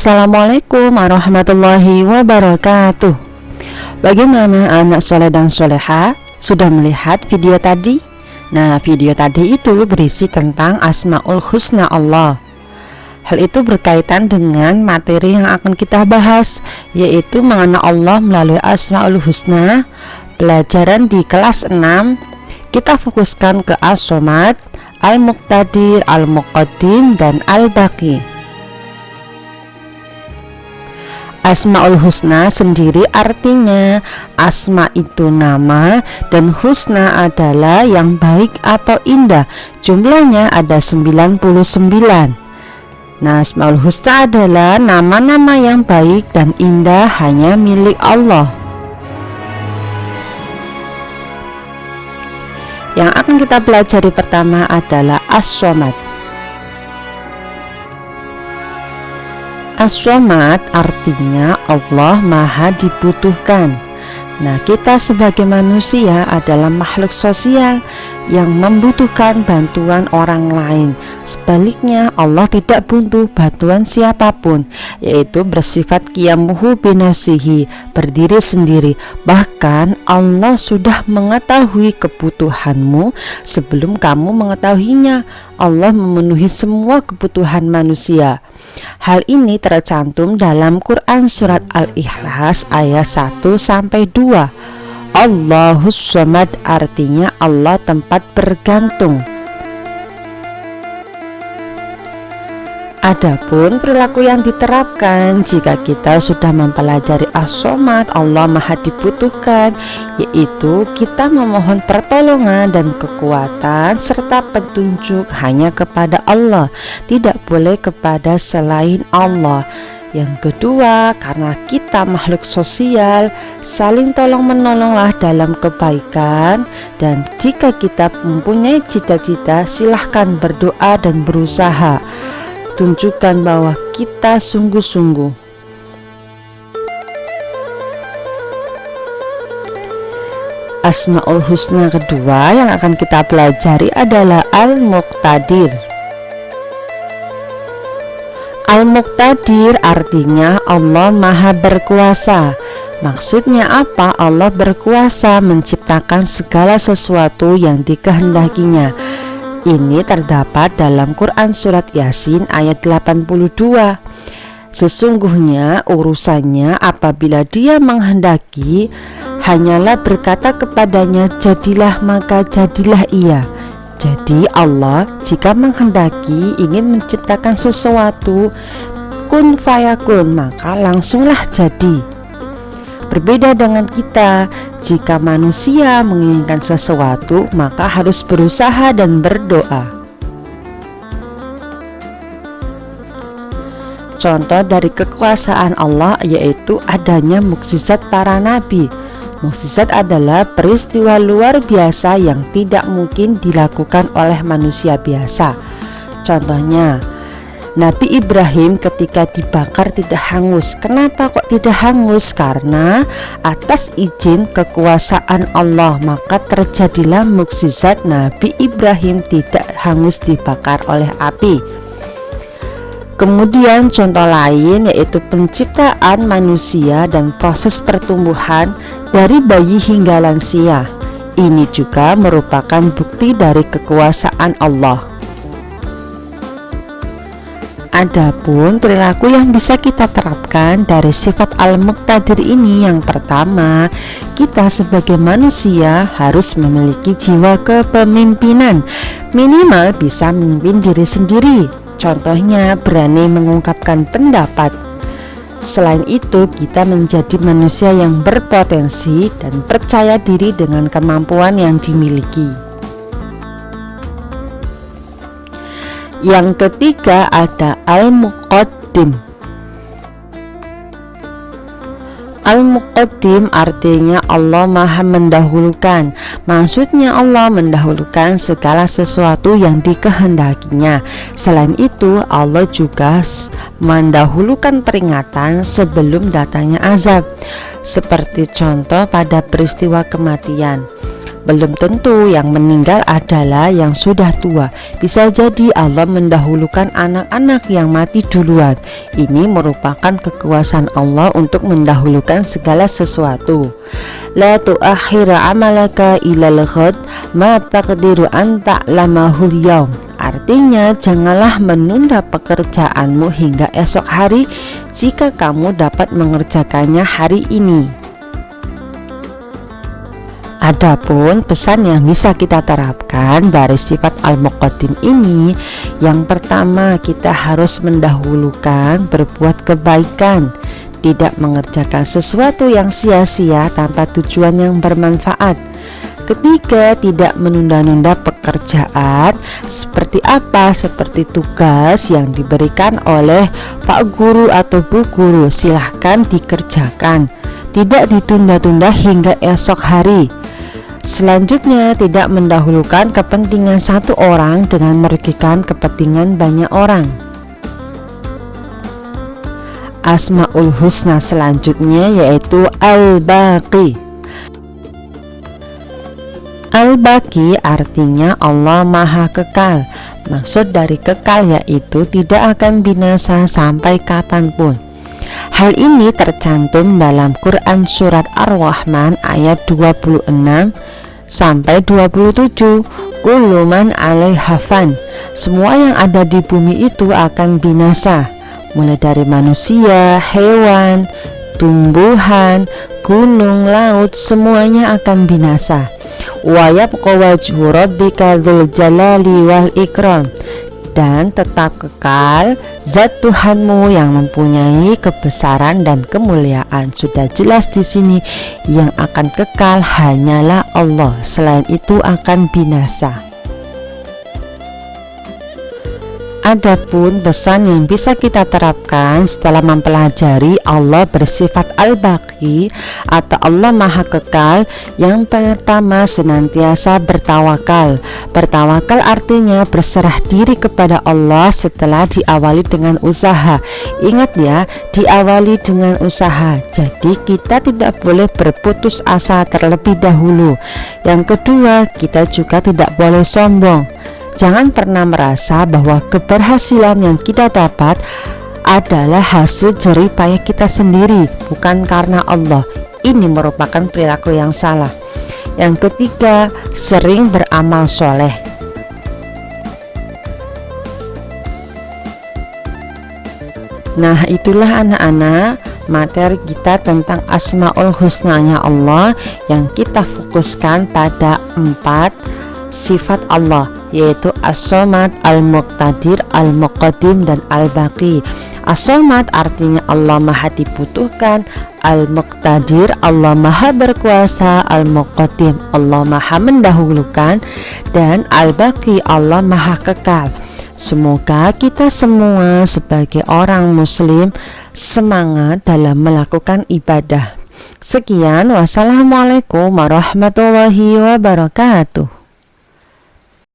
Assalamualaikum warahmatullahi wabarakatuh. Bagaimana anak soleh dan soleha? Sudah melihat video tadi? Nah, video tadi itu berisi tentang Asmaul Husna Allah. Hal itu berkaitan dengan materi yang akan kita bahas, yaitu mengenal Allah melalui Asmaul Husna. Pelajaran di kelas 6, kita fokuskan ke As-Somad, Al-Muqtadir, Al-Muqaddim, dan Al-Baqi. Asmaul Husna sendiri artinya asma itu nama dan husna adalah yang baik atau indah. Jumlahnya ada 99. Nah, Asmaul Husna adalah nama-nama yang baik dan indah hanya milik Allah. Yang akan kita pelajari pertama adalah As-Somad. As-Somad artinya Allah Maha Dibutuhkan. Nah, kita sebagai manusia adalah makhluk sosial yang membutuhkan bantuan orang lain. Sebaliknya, Allah tidak butuh bantuan siapapun, yaitu bersifat qiyamuhu binafsihi, berdiri sendiri. Bahkan Allah sudah mengetahui kebutuhanmu sebelum kamu mengetahuinya. Allah memenuhi semua kebutuhan manusia. Hal ini tercantum dalam Quran surat Al-Ikhlas ayat 1-2. Allahus Somad artinya Allah tempat bergantung. Adapun perilaku yang diterapkan jika kita sudah mempelajari As-Somad, Allah Maha Dibutuhkan, yaitu kita memohon pertolongan dan kekuatan serta petunjuk hanya kepada Allah, tidak boleh kepada selain Allah. Yang kedua, karena kita makhluk sosial, saling tolong menolonglah dalam kebaikan. Dan jika kita mempunyai cita-cita, silahkan berdoa dan berusaha. Tunjukkan bahwa kita sungguh-sungguh. Asmaul Husna kedua yang akan kita pelajari adalah Al-Muqtadir. Al-Muqtadir artinya Allah Maha Berkuasa. Maksudnya apa? Allah berkuasa menciptakan segala sesuatu yang dikehendakinya. Ini terdapat dalam Quran surat Yasin ayat 82. Sesungguhnya urusannya apabila Dia menghendaki, hanyalah berkata kepadanya jadilah, maka jadilah ia. Jadi Allah jika menghendaki ingin menciptakan sesuatu, kun fayakun, maka langsunglah jadi. Berbeda dengan kita, jika manusia menginginkan sesuatu, maka harus berusaha dan berdoa. Contoh dari kekuasaan Allah yaitu adanya mukjizat para nabi. Mukjizat adalah peristiwa luar biasa yang tidak mungkin dilakukan oleh manusia biasa. Contohnya, Nabi Ibrahim ketika dibakar tidak hangus. Kenapa kok tidak hangus? Karena atas izin kekuasaan Allah, maka terjadilah mukjizat Nabi Ibrahim tidak hangus dibakar oleh api. Kemudian contoh lain yaitu penciptaan manusia dan proses pertumbuhan dari bayi hingga lansia. Ini juga merupakan bukti dari kekuasaan Allah. Adapun perilaku yang bisa kita terapkan dari sifat Al-Muqtadir ini, yang pertama, kita sebagai manusia harus memiliki jiwa kepemimpinan. Minimal bisa memimpin diri sendiri. Contohnya berani mengungkapkan pendapat. Selain itu, kita menjadi manusia yang berpotensi dan percaya diri dengan kemampuan yang dimiliki. Yang ketiga ada Al-Muqaddim. Al-Muqaddim artinya Allah Maha Mendahulukan. Maksudnya Allah mendahulukan segala sesuatu yang dikehendakinya. Selain itu, Allah juga mendahulukan peringatan sebelum datangnya azab. Seperti contoh pada peristiwa kematian. Belum tentu yang meninggal adalah yang sudah tua. Bisa jadi Allah mendahulukan anak-anak yang mati duluan. Ini merupakan kekuasaan Allah untuk mendahulukan segala sesuatu. La tu'akhira amalaka ilal ghad ma taqdiru an ta'lamahul yaum. Artinya, janganlah menunda pekerjaanmu hingga esok hari jika kamu dapat mengerjakannya hari ini. Adapun pesan yang bisa kita terapkan dari sifat Al-Muqaddim ini, yang pertama, kita harus mendahulukan berbuat kebaikan, tidak mengerjakan sesuatu yang sia-sia tanpa tujuan yang bermanfaat. Ketiga, tidak menunda-nunda pekerjaan. Seperti apa? Seperti tugas yang diberikan oleh Pak Guru atau Bu Guru, silahkan dikerjakan, tidak ditunda-tunda hingga esok hari. Selanjutnya, tidak mendahulukan kepentingan satu orang dengan merugikan kepentingan banyak orang. Asmaul Husna selanjutnya yaitu Al-Baqi. Al-Baqi artinya Allah Maha Kekal. Maksud dari kekal yaitu tidak akan binasa sampai kapanpun. Hal ini tercantum dalam Quran surat Ar-Rahman ayat 26 sampai 27. Kullu man 'alaiha fan. Semua yang ada di bumi itu akan binasa, mulai dari manusia, hewan, tumbuhan, gunung, laut, semuanya akan binasa. Wa yabqa wajhu rabbika dzul jalali wal ikram. Dan tetap kekal zat Tuhanmu yang mempunyai kebesaran dan kemuliaan. Sudah jelas di sini yang akan kekal hanyalah Allah, selain itu akan binasa. Adapun pesan yang bisa kita terapkan setelah mempelajari Allah bersifat Al-Baqi atau Allah Maha Kekal, yang pertama senantiasa bertawakal. Bertawakal artinya berserah diri kepada Allah setelah diawali dengan usaha. Ingat ya, diawali dengan usaha. Jadi kita tidak boleh berputus asa terlebih dahulu. Yang kedua, kita juga tidak boleh sombong. Jangan pernah merasa bahwa keberhasilan yang kita dapat adalah hasil jerih payah kita sendiri, bukan karena Allah. Ini merupakan perilaku yang salah. Yang ketiga, sering beramal soleh. Nah, itulah anak-anak materi kita tentang Asmaul Husnanya Allah yang kita fokuskan pada 4 sifat Allah, yaitu As-Somad, Al-Muqtadir, Al-Muqaddim, dan Al-Baqi. As-Somad artinya Allah Maha dibutuhkan, Al-Muqtadir Allah Maha berkuasa, Al-Muqaddim Allah Maha mendahulukan, dan Al-Baqi Allah Maha kekal. Semoga kita semua sebagai orang muslim semangat dalam melakukan ibadah. Sekian, wassalamualaikum warahmatullahi wabarakatuh.